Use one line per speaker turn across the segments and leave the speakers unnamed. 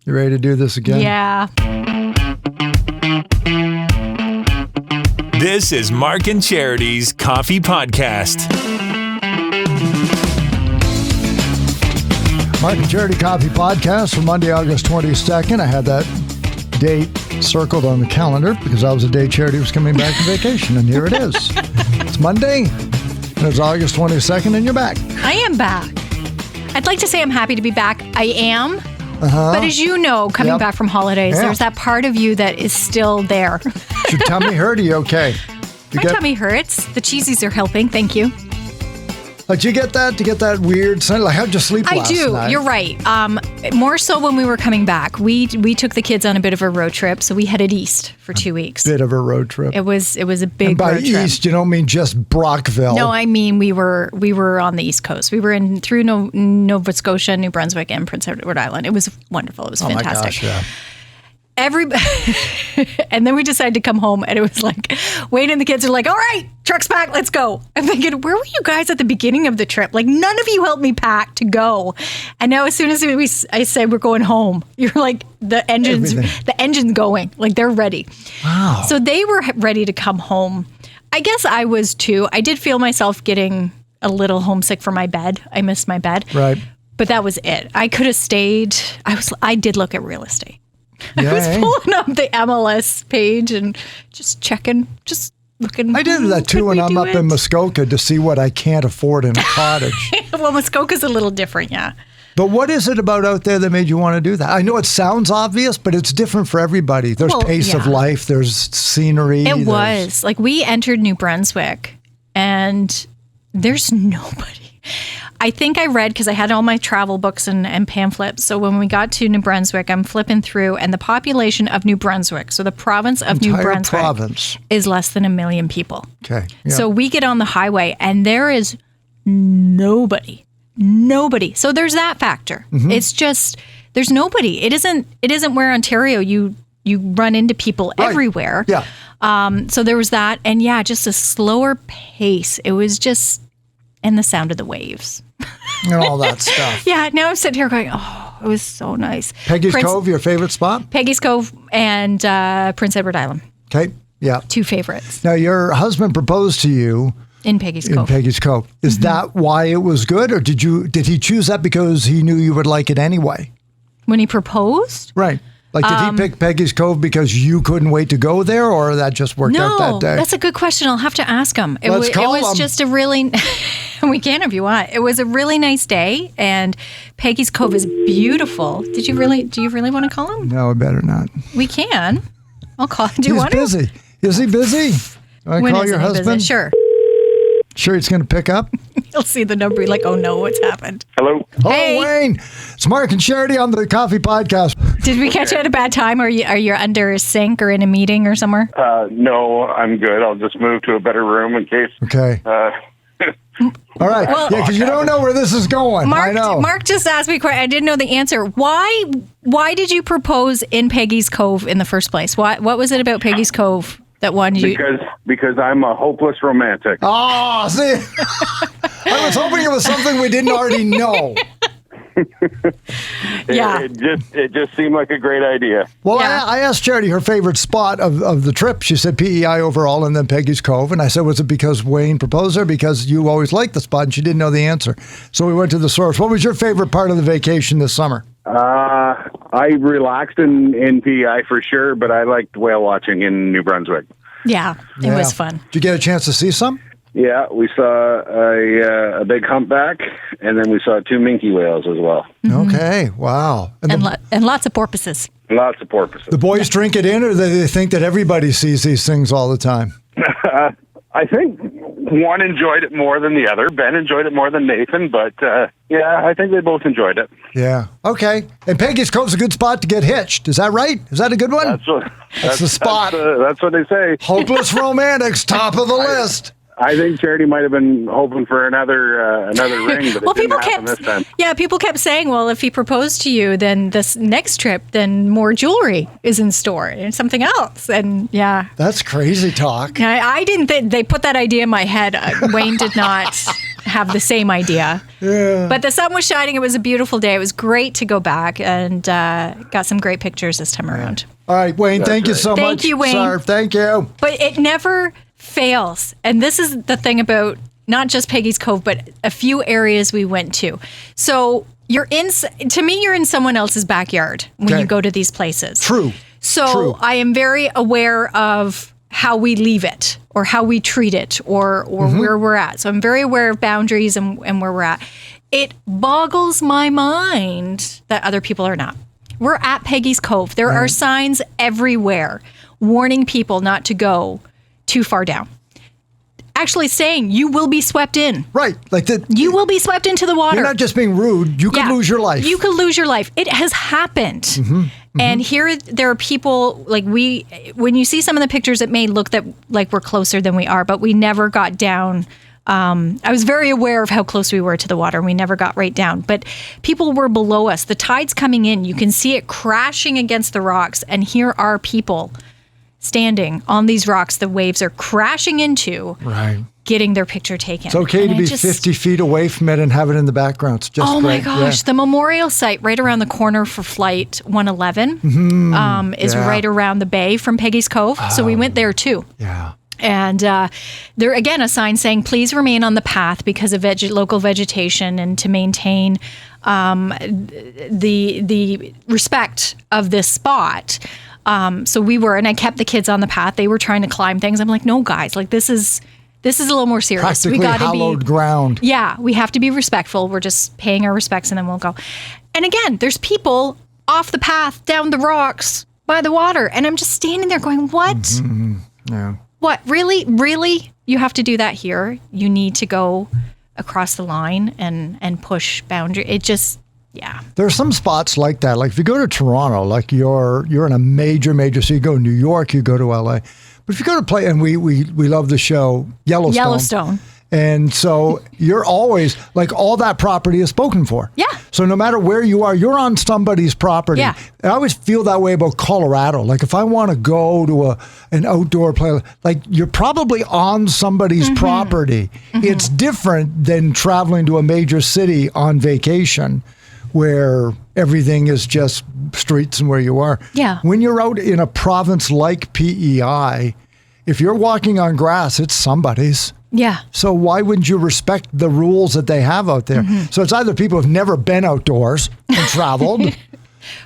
You ready to do this again?
Yeah.
This is Mark and Charity's Coffee Podcast.
Mark and Charity Coffee Podcast for Monday, August 22nd. I had that date circled on the calendar because that was the day Charity was coming back from vacation, and here it is. It's Monday, and it's August 22nd, and you're back.
I am back. I'd like to say I'm happy to be back. I am. But as you know, coming back from holidays, there's that part of you that is still there.
Your tummy hurt? Are you okay?
My tummy hurts. The cheesies are helping. Thank you.
Like, do you get that? Do you get that weird sense? Like, how'd you sleep last night?
I do. You're right. More so when we were coming back. We took the kids on a bit of a road trip, so we headed east for 2 weeks.
Bit of a road trip.
It was a big
and by
road trip.
east, you don't mean just Brockville.
No, I mean we were on the East Coast. We were through Nova Scotia, New Brunswick, and Prince Edward Island. It was wonderful. It was fantastic.
My gosh, yeah.
And then we decided to come home, and it was like Wayne and the kids are like, all right, truck's packed, let's go. I'm thinking, where were you guys at the beginning of the trip? Like, none of you helped me pack to go. And now as soon as I said we're going home, you're like, the engine's going, like they're ready.
Wow.
So they were ready to come home. I guess I was too. I did feel myself getting a little homesick for my bed. I missed my bed.
Right.
But that was it. I could have stayed. I did look at real estate.
Yeah,
I was pulling up the MLS page and just checking, just looking.
I did that too when I'm up in Muskoka to see what I can't afford in a cottage.
Well, Muskoka's a little different, yeah.
But what is it about out there that made you want to do that? I know it sounds obvious, but it's different for everybody. There's pace of life. There's scenery.
It was. Like, we entered New Brunswick, and there's nobody. I think I read, because I had all my travel books and pamphlets. So when we got to New Brunswick, I'm flipping through, and the population of New Brunswick, so the province of New Brunswick, is less than 1 million people.
Okay. Yeah.
So we get on the highway, and there is nobody. So there's that factor. Mm-hmm. It's just, there's nobody. It isn't where Ontario, you run into people everywhere.
Yeah.
So there was that, and just a slower pace. It was just, and the sound of the waves.
And all that stuff.
Yeah, now I'm sitting here going, oh, it was so nice.
Peggy's Cove, your favorite spot?
Peggy's Cove and Prince Edward Island.
Okay, yeah.
2 favorites.
Now, your husband proposed to you
in Peggy's Cove.
Is that why it was good, or did he choose that because he knew you would like it anyway?
When he proposed?
Right. Like, did he pick Peggy's Cove because you couldn't wait to go there, or that just worked out that day?
No, that's a good question. I'll have to ask him. It was just a really, we can if you want. It was a really nice day, and Peggy's Cove is beautiful. Do you really want to call him?
No, I better not.
We can. I'll call him. Do you want to?
He's busy. Is he busy? Do I call your husband?
Sure.
Sure he's going to pick up?
He'll see the number, be like, oh no, what's happened?
Hello.
Hey.
Oh, Wayne. It's Mark and Charity on the Coffee Podcast.
Did we catch you at a bad time? Are you under a sink or in a meeting or somewhere?
No, I'm good. I'll just move to a better room in case.
Okay. All right.
Well,
because you don't know where this is going. I know.
Mark just asked me a question. I didn't know the answer. Why did you propose in Peggy's Cove in the first place? What was it about Peggy's Cove that wanted you?
Because I'm a hopeless romantic.
Oh, see, I was hoping it was something we didn't already know.
It just seemed like a great idea.
Well, I asked Charity her favorite spot of the trip. She said PEI overall and then Peggy's Cove. And I said, was it because Wayne proposed her? Because you always liked the spot, and she didn't know the answer. So we went to the source. What was your favorite part of the vacation this summer?
I relaxed in PEI for sure, but I liked whale watching in New Brunswick.
Yeah, it was fun.
Did you get a chance to see some?
Yeah, we saw a big humpback, and then we saw 2 minke whales as well.
Mm-hmm.
Okay, wow.
And lots of porpoises.
Lots of porpoises.
The boys drink it in, or do they think that everybody sees these things all the time?
I think one enjoyed it more than the other. Ben enjoyed it more than Nathan, but I think they both enjoyed it.
Yeah. Okay. And Peggy's Cove's a good spot to get hitched. Is that right? Is that a good one?
That's
the spot.
That's what they say.
Hopeless romantics, top of the list.
I think Charity might have been hoping for another ring, but it didn't happen this time.
Yeah, people kept saying, well, if he proposed to you, then this next trip, then more jewelry is in store and something else. And
That's crazy talk.
I didn't think they put that idea in my head. Wayne did not. have the same idea.
Yeah.
But the sun was shining. It was a beautiful day. It was great to go back and got some great pictures this time around.
All right, Wayne, thank you so much.
Thank you, Wayne.
Sir, thank you.
But it never fails. And this is the thing about not just Peggy's Cove, but a few areas we went to. So you're in someone else's backyard when
Okay.
you go to these places.
True.
So
True.
I am very aware of how we leave it or how we treat it or
Mm-hmm.
where we're at. So I'm very aware of boundaries and where we're at. It boggles my mind that other people are not. We're at Peggy's Cove. There are signs everywhere warning people not to go too far down. Actually saying you will be swept in.
Right. Like that.
You will be swept into the water.
You're not just being rude. You could
Yeah.
lose your life.
You could lose your life. It has happened. And here there are people like when you see some of the pictures, it may look that like we're closer than we are, but we never got down. I was very aware of how close we were to the water and we never got right down, but people were below us. The tide's coming in. You can see it crashing against the rocks. And here are people standing on these rocks the waves are crashing into,
Right.
getting their picture taken.
It's okay
And
to
it
be
just-
50 feet away from it and have it in the background. It's just
Oh my
great.
gosh,
Yeah.
the memorial site right around the corner for Flight 111 is
yeah.
right around the bay from Peggy's Cove. So we went there too.
Yeah.
And there again, a sign saying, please remain on the path because of local vegetation and to maintain the respect of this spot. So we were, and I kept the kids on the path. They were trying to climb things. I'm like, no, guys, like this is a little more serious.
Practically
We got to
hallowed ground.
Yeah, we have to be respectful. We're just paying our respects and then we'll go. And again, there's people off the path, down the rocks, by the water. And I'm just standing there going, what?
Yeah.
What? Really? Really? You have to do that here? You need to go across the line and push boundary. It just, yeah.
There are some spots like that. Like if you go to Toronto, like you're in a major city. You go to New York, you go to LA. But if you go to and we love the show
Yellowstone.
And so you're always like all that property is spoken for.
Yeah.
So no matter where you are, you're on somebody's property.
Yeah.
And I always feel that way about Colorado. Like if I want to go to an outdoor play, like you're probably on somebody's property. It's different than traveling to a major city on vacation where everything is just streets and where you are.
Yeah.
When you're out in a province like PEI, if you're walking on grass, it's somebody's.
Yeah.
So why wouldn't you respect the rules that they have out there? So it's either people who've never been outdoors and traveled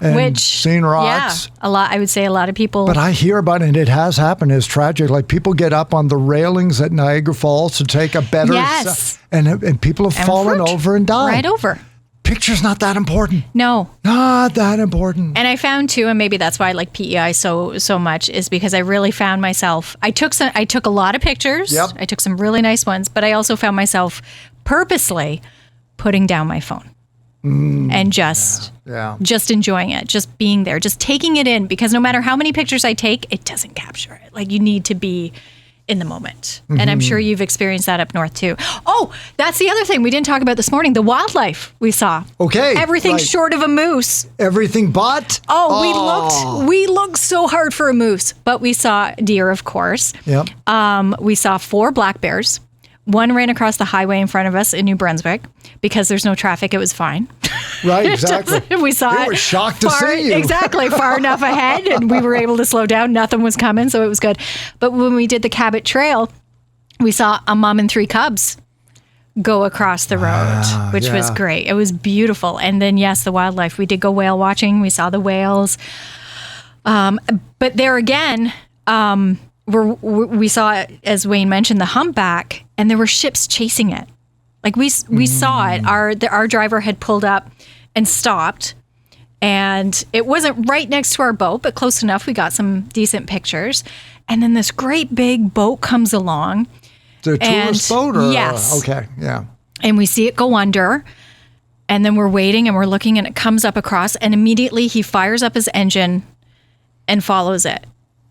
and seen rocks.
Yeah, I would say a lot of people.
But I hear about it, and it has happened. It's tragic. Like people get up on the railings at Niagara Falls to take a better
Yes.
and people have
and
fallen
fruit.
over and died.
Right over.
Picture's not that important.
No.
Not that important.
And I found too, and maybe that's why I like PEI so much, is because I really found myself. I took a lot of pictures.
Yep.
I took some really nice ones, but I also found myself purposely putting down my phone and just enjoying it, just being there, just taking it in. Because no matter how many pictures I take, it doesn't capture it. Like you need to be in the moment. And I'm sure you've experienced that up north too. Oh, that's the other thing we didn't talk about this morning, the wildlife we saw.
Okay,
Everything
right.
short of a moose.
Everything but.
We looked so hard for a moose, but we saw deer, of course.
Yep.
We saw 4 black bears. One ran across the highway in front of us in New Brunswick. Because there's no traffic, it was fine.
Right, exactly.
We saw
They
it.
were shocked to
far,
see you.
Exactly, far enough ahead, and we were able to slow down. Nothing was coming, so it was good. But when we did the Cabot Trail, we saw a mom and 3 cubs go across the road, which was great. It was beautiful. And then, yes, the wildlife. We did go whale watching. We saw the whales. But there again, we saw, as Wayne mentioned, the humpback, and there were ships chasing it. Like we saw it. Our driver had pulled up and stopped, and it wasn't right next to our boat, but close enough. We got some decent pictures. And then this great big boat comes along.
The tourist boat? Or,
yes.
Okay, yeah.
And we see it go under. And then we're waiting and we're looking, and it comes up across, and immediately he fires up his engine and follows it.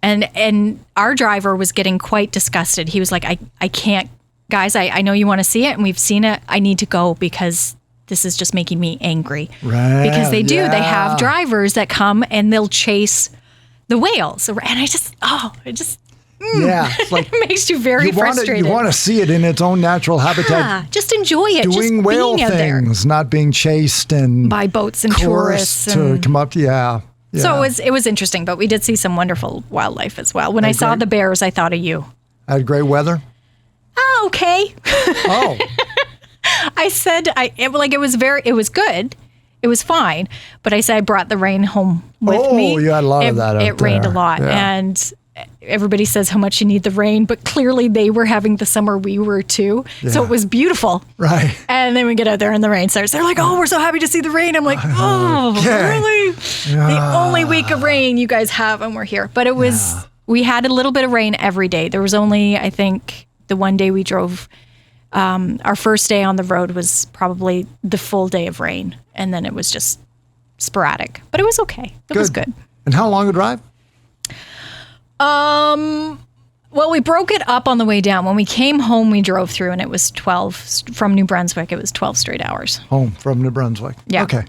And our driver was getting quite disgusted. He was like, I can't, guys, I know you want to see it, and we've seen it. I need to go because this is just making me angry.
Right.
Because they do.
Yeah.
They have drivers that come and they'll chase the whales. And I just,
Yeah, it's like
It makes you very frustrated.
You want to see it in its own natural habitat.
Yeah, just enjoy it.
Doing
just
whale
being out there.
things, not being chased and
By boats and tourists.
to
And
come up. Yeah.
So it was interesting, but we did see some wonderful wildlife as well. When I saw the bears, I thought of you.
I had great weather.
Oh, okay.
Oh,
I said it was good. It was fine, but I said I brought the rain home with me.
Oh, you had a lot of that out
It rained
there.
a lot,
Yeah.
and everybody says how much you need the rain, but clearly they were having the summer we were too. So
Yeah.
it was beautiful.
right.
And then we get out there and the rain starts. They're like, "Oh, we're so happy to see the rain." I'm like, "Oh,
Okay.
really? The only week of rain you guys have, and we're here." But it was we had a little bit of rain every day. There was only, I think, the one day we drove. Our first day on the road was probably the full day of rain, and then it was just sporadic. But it was okay. It was good.
And how long a drive?
Well, we broke it up on the way down. When we came home, we drove through, and it was 12 from New Brunswick. It was 12 straight hours.
Home from New Brunswick.
Yeah.
Okay.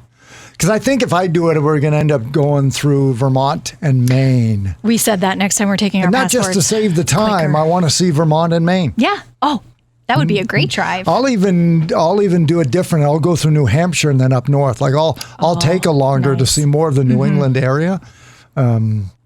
Because I think if I do it, we're going to end up going through Vermont and Maine.
We said that next time we're taking our
Not
passports.
just to save the time.
quicker.
I want to see Vermont and Maine.
Yeah. Oh, that would be a great drive.
I'll even do it different. I'll go through New Hampshire and then up north. Like I'll take a longer to
nice.
see more of the New England area,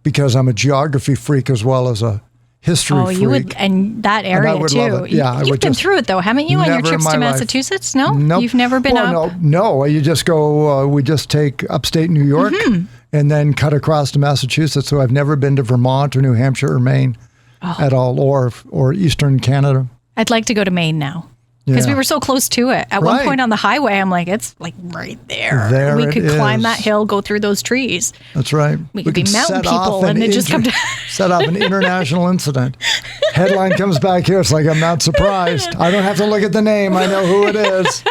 because I'm a geography freak as well as a history freak.
You would, and that area
would
too.
love it. Yeah, I
You've
would
been
just-
through it though, haven't you? On your
Never
trips
in
to
my life.
Massachusetts? No,
Nope.
You've never been
well,
up.
No. You just go. We just take upstate New York
Mm-hmm.
and then cut across to Massachusetts. So I've never been to Vermont or New Hampshire or Maine
Oh.
at all, or Eastern Canada.
I'd like to go to Maine now. Because
Yeah.
we were so close to it. At one
Right.
point on the highway, I'm like, it's like right there.
There
we
it
could climb
is.
that hill, go through those trees.
That's right.
We could be mountain
set off
people and
an
then just come down.
set off an international incident. Headline comes back here. It's like, I'm not surprised. I don't have to look at the name. I know who it is.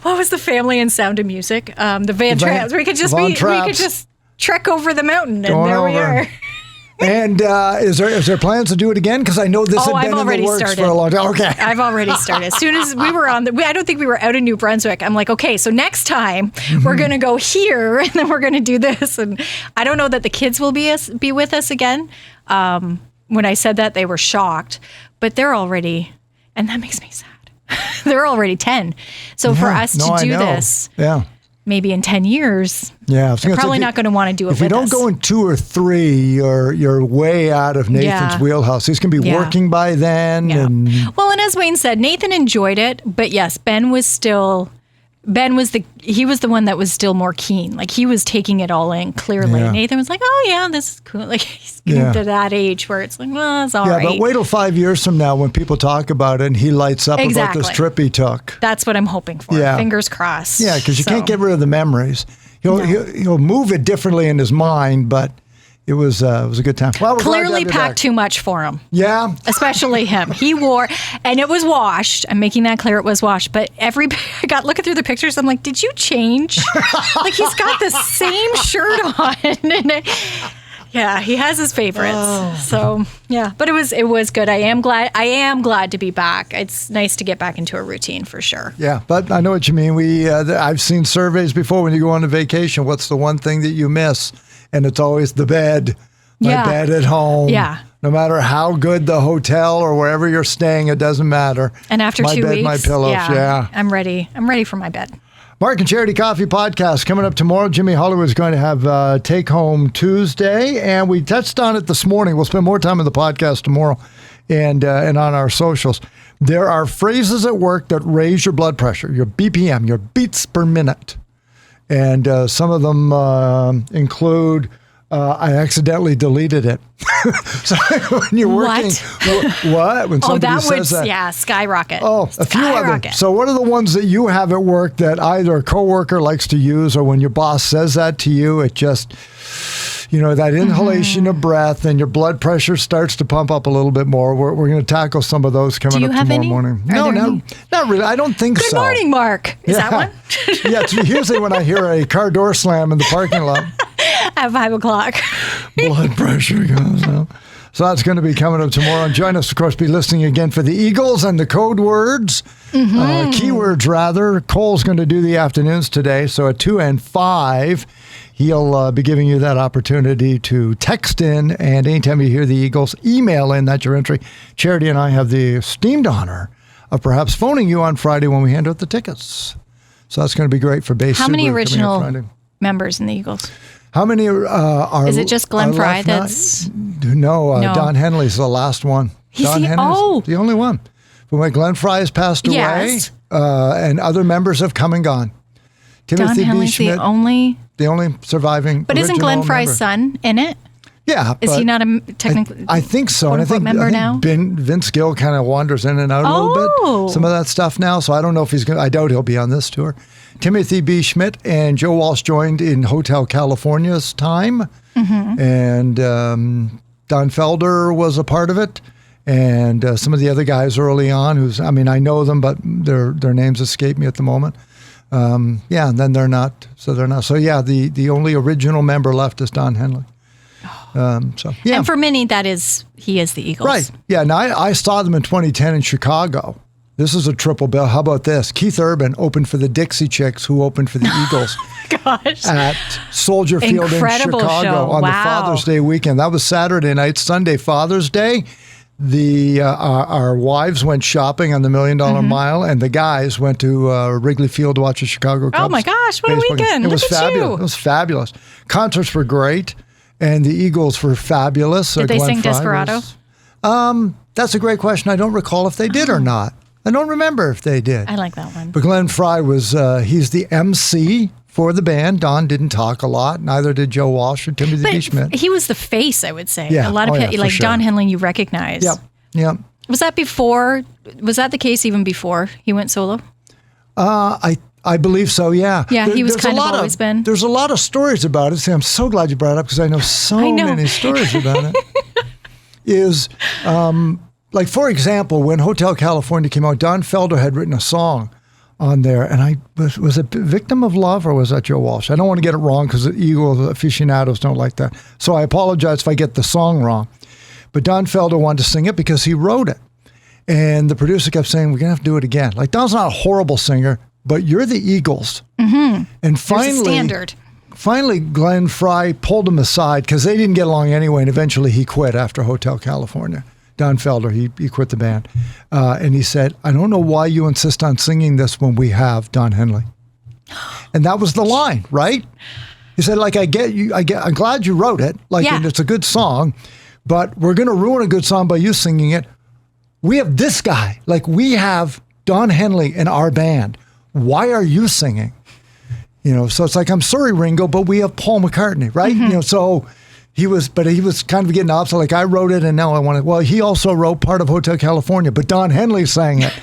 What was the family in Sound of Music? The Van Traps. We could just
Von
we could
Traps.
just trek over the mountain, and
Going
there we
over.
are.
And is there plans to do it again? Because I know this had
I've
been in the
already
works
started.
for a long time. Okay.
I've already started. As soon as we were on I don't think we were out in New Brunswick. I'm like, okay, so next time we're going to go here and then we're going to do this. And I don't know that the kids will be with us again. When I said that, they were shocked, but they're already, and that makes me sad. They're already 10. So for us to do this,
Yeah.
maybe in 10 years,
Yeah. I was gonna say,
probably
if you-
not going to want to do it
If you
with
don't
us.
go in 2 or 3, you're way out of Nathan's
Yeah.
wheelhouse. He's going to be
Yeah.
working by then.
Yeah.
And
Well, and as Wayne said, Nathan enjoyed it, but yes, Ben was the one that was still more keen. Like he was taking it all in clearly.
Yeah.
Nathan was like, "Oh yeah, this is cool." Like he's getting
Yeah.
to that age where it's like, "Well, it's all
yeah,
right."
but wait till 5 years from now when people talk about it and he lights up about this
Exactly.
trip he took.
That's what I'm hoping for.
Yeah.
Fingers crossed.
Yeah, because you
So,
can't get rid of the memories. He'll move it differently in his mind, but it was a good time. Well, we're glad to
clearly
have you
packed
back.
too much for him.
Yeah.
Especially him. He wore, and it was washed. I'm making that clear. It was washed. But I got looking through the pictures. I'm like, did you change? Like he's got the same shirt on. And yeah, he has his favorites.
Oh.
So yeah, but it was good. I am glad to be back. It's nice to get back into a routine for sure.
Yeah, but I know what you mean. I've seen surveys before when you go on a vacation. What's the one thing that you miss? And it's always the bed. My
Yeah.
bed at home.
Yeah.
No matter how good the hotel or wherever you're staying, it doesn't matter.
And after
my
2
bed,
weeks,
my pillows. Yeah.
I'm ready. I'm ready for my bed.
Mark and Charity Coffee Podcast coming up tomorrow. Jimmy Hollywood is going to have Take Home Tuesday, and we touched on it this morning. We'll spend more time in the podcast tomorrow and on our socials. There are phrases at work that raise your blood pressure, your BPM, your beats per minute. And some of them include, I accidentally deleted it. So when you're working, what? When somebody
that would
says that.
skyrocket.
Oh, a few of them.
Skyrocket.
So what are the ones that you have at work that either a coworker likes to use or when your boss says that to you, it just, that inhalation of breath and your blood pressure starts to pump up a little bit more. We're going to tackle some of those coming
Do you
up
have
tomorrow
any?
morning.
Are
No,
there any?
not really. I don't think
Good
so.
morning, Mark. Is that one?
Yeah, it's usually when I hear a car door slam in the parking lot,
At 5 o'clock.
blood pressure goes up. So that's going to be coming up tomorrow. And join us, of course, be listening again for the Eagles and the code words, keywords rather. Cole's going to do the afternoons today. So at 2 and 5, He'll be giving you that opportunity to text in, and anytime you hear the Eagles, email in. That's your entry. Charity and I have the esteemed honor of perhaps phoning you on Friday when we hand out the tickets. So that's going to be great for Base
How many
Subaru coming up Friday.
original members in the Eagles?
How many are?
Is it just Glenn
are
Fry
left now?
that's?
No, Don Henley's the last one.
He's
Don
the-
Henley's
oh.
the only one. From when Glenn Fry has passed away,
Yes.
and other members have come and gone.
Don
Timothy B.
Henley's
Schmidt,
the only.
the only surviving.
But isn't
original
Glenn Fry's
member.
son in it?
Yeah,
Is
but
he not a technically?
I think so. And I
quote-unquote
think,
member now?
Vince Gill kind of wanders in and out a
Oh.
little bit. Some of that stuff now. So I don't know if he's going to, I doubt he'll be on this tour. Timothy B. Schmidt and Joe Walsh joined in Hotel California's time.
Mm-hmm.
And Don Felder was a part of it. And some of the other guys early on I know them, but their names escape me at the moment. And then they're not. So yeah, the only original member left is Don Henley. Yeah.
And for many, he is the Eagles.
Right. Yeah. Now, I saw them in 2010 in Chicago. This is a triple bill. How about this? Keith Urban opened for the Dixie Chicks, who opened for the Eagles
Gosh.
at Soldier Field
Incredible
in Chicago
show.
on the
Wow.
Father's Day weekend. That was Saturday night. Sunday, Father's Day. Our wives went shopping on the $1 Million
Mm-hmm.
Mile, and the guys went to Wrigley Field to watch the Chicago Cubs.
Oh my gosh, what a
baseball game.
weekend.
It was
Look at
fabulous.
you.
It was fabulous. Concerts were great, and the Eagles were fabulous.
Did they
Glenn
sing
Fry
Desperado?
was- That's a great question. I don't recall if they did or not. I don't remember if they did.
I like that one.
But Glenn Fry was, he's the MC for the band. Don didn't talk a lot. Neither did Joe Walsh or Timothy B. Schmidt.
But he was the face, I would say.
Yeah.
A lot of
Oh, yeah,
people,
for
like
sure.
Don Henley, you recognize.
Yep.
Was that before? Was that the case even before he went solo?
I believe so, yeah.
Yeah, he was
there's
kind
a
of
lot
always been.
There's a lot of stories about it. See, I'm so glad you brought it up because I know so
I know.
many stories about it. Like, for example, when Hotel California came out, Don Felder had written a song on there, and was it Victim of Love or was that Joe Walsh? I don't want to get it wrong because the Eagles aficionados don't like that. So I apologize if I get the song wrong. But Don Felder wanted to sing it because he wrote it. And the producer kept saying, we're going to have to do it again. Like, Don's not a horrible singer, but you're the Eagles. Mm-hmm. And
There's a standard.
Finally, Glenn Fry pulled him aside because they didn't get along anyway, and eventually he quit after Hotel California. Don Felder, he quit the band. And he said, I don't know why you insist on singing this when we have Don Henley. And that was the line, right? He said, like, I'm glad you wrote it. Like,
Yeah.
and it's a good song, but we're going to ruin a good song by you singing it. We have this guy. Like, we have Don Henley in our band. Why are you singing? So it's like, I'm sorry, Ringo, but we have Paul McCartney, right?
Mm-hmm.
So he was kind of getting opposite. Like, I wrote it and now I want it. Well, he also wrote part of Hotel California, but Don Henley sang it.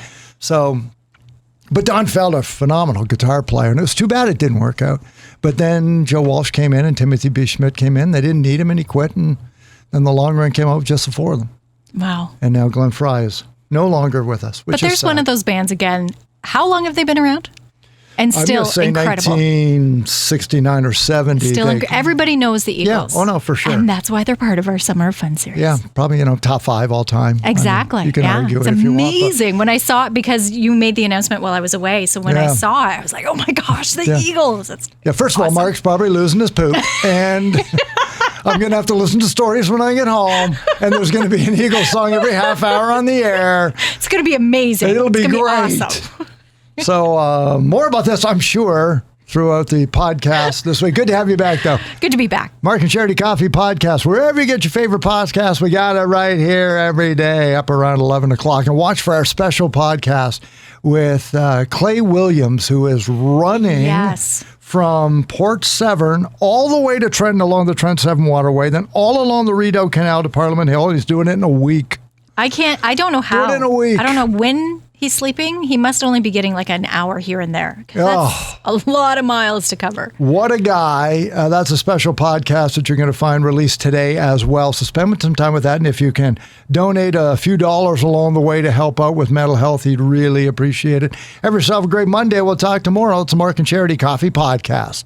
But Don Felder, phenomenal guitar player. And it was too bad it didn't work out. But then Joe Walsh came in and Timothy B. Schmidt came in. They didn't need him and he quit. And then the long run came out with just the four of them.
Wow.
And now Glenn Fry is no longer with us, which
But there's
is sad.
one of those bands again. How long have they been around? And
I'm
still
going to say
incredible.
1969 or 70.
Everybody knows the
Yeah.
Eagles.
Oh, no, for sure.
And that's why they're part of our Summer of Fun series.
Yeah, probably, top 5 all time. I mean,
Exactly.
you can argue
it's
it if you want.
amazing. When I saw it, because you made the announcement while I was away. So when I
Yeah.
saw it, I was like, oh my gosh, the
Yeah.
Eagles. It's
Yeah, first of all,
awesome.
Mark's probably losing his poop. And I'm going to have to listen to stories when I get home. And there's going to be an Eagles song every half hour on the air.
It's going to be amazing.
It'll be
it's gonna
great.
Be awesome.
So more about this, I'm sure, throughout the podcast this week. Good to have you back, though.
Good to be back.
Mark and Charity Coffee Podcast. Wherever you get your favorite podcast, we got it right here every day up around 11 o'clock. And watch for our special podcast with Clay Williams, who is running
Yes.
from Port Severn all the way to Trenton along the Trent Severn Waterway, then all along the Rideau Canal to Parliament Hill. He's doing it in a week.
I don't know how.
Do it in a week.
I don't know when he's sleeping. He must only be getting like an hour here and there. 'Cause
Oh.
That's a lot of miles to cover.
What a guy. That's a special podcast that you're going to find released today as well. So spend some time with that. And if you can donate a few dollars along the way to help out with mental health, he'd really appreciate it. Have yourself a great Monday. We'll talk tomorrow. It's the Mark and Charity Coffee Podcast.